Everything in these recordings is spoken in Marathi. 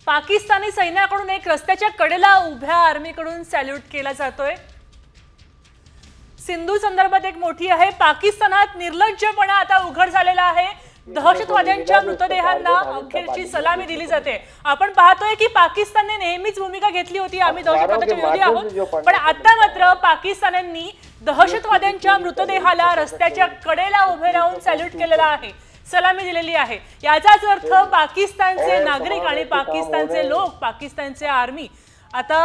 पाकिस्तानी सैन्याकडून एक रस्त्याच्या कडेला उभ्या आर्मीकडून सॅल्यूट केला जातोय। सिंधू संदर्भात एक मोठी आहे। पाकिस्तानात निर्लज्जपणा आता उघड झालेला आहे। दहशतवाद्यांच्या मृतदेहांना अखेरची सलामी दिली जाते। आपण पाहतोय की पाकिस्तानने नेहमीच भूमिका घेतली होती आम्ही दहशतवादाच्या विरोधी आहोत, पण आता मात्र पाकिस्तान्यांनी दहशतवाद्यांच्या मृतदेहाला रस्त्याच्या कडेला उभे राहून सॅल्यूट केलेला आहे, सलामी दिलेली आहे। याचाच अर्थ पाकिस्तानचे नागरिक आणि पाकिस्तानचे लोक, पाकिस्तानचे आर्मी आता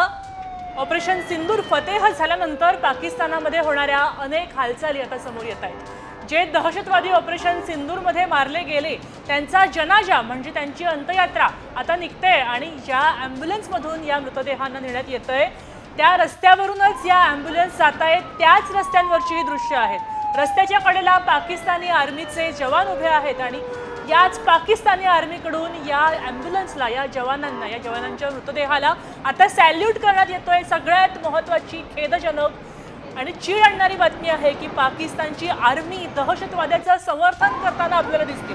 ऑपरेशन सिंदूर फतेह झाल्यानंतर पाकिस्तानामध्ये होणाऱ्या अनेक हालचाली आता समोर येत आहेत। जे दहशतवादी ऑपरेशन सिंदूरमध्ये मारले गेले त्यांचा जनाजा म्हणजे त्यांची अंत्ययात्रा आता निघते आणि ज्या ॲम्ब्युलन्समधून या मृतदेहांना नेण्यात येतंय त्या रस्त्यावरूनच या ॲम्ब्युलन्स जात आहेत। त्याच रस्त्यांवरची ही दृश्य आहेत। रस्त्याच्या कडेला पाकिस्तानी आर्मीचे जवान उभे आहेत आणि याच पाकिस्तानी आर्मीकडून या ॲम्ब्युलन्सला, या जवानांना, या जवानांच्या मृतदेहाला आता सॅल्यूट करण्यात येतोय। सगळ्यात महत्त्वाची खेदजनक आणि चीड आणणारी बातमी आहे की पाकिस्तानची आर्मी दहशतवाद्याचं समर्थन करताना आपल्याला दिसते।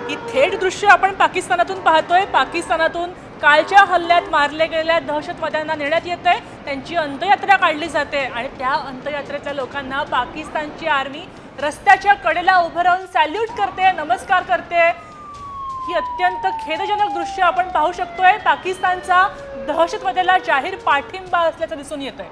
ही थेट दृश्य आपण पाकिस्तानातून पाहतोय। पाकिस्तानातून कालच्या हल्ल्यात मारले गेलेल्या दहशतवाद्यांना नेण्यात येतंय, त्यांची अंत्ययात्रा काढली जाते आणि त्या अंत्ययात्रेच्या लोकांना पाकिस्तानची आर्मी रस्त्याच्या कडेला उभं राहून सॅल्यूट करते, नमस्कार करते। ही अत्यंत खेदजनक दृश्य आपण पाहू शकतोय। पाकिस्तानचा दहशतवाद्याला जाहीर पाठिंबा असल्याचं दिसून येतंय।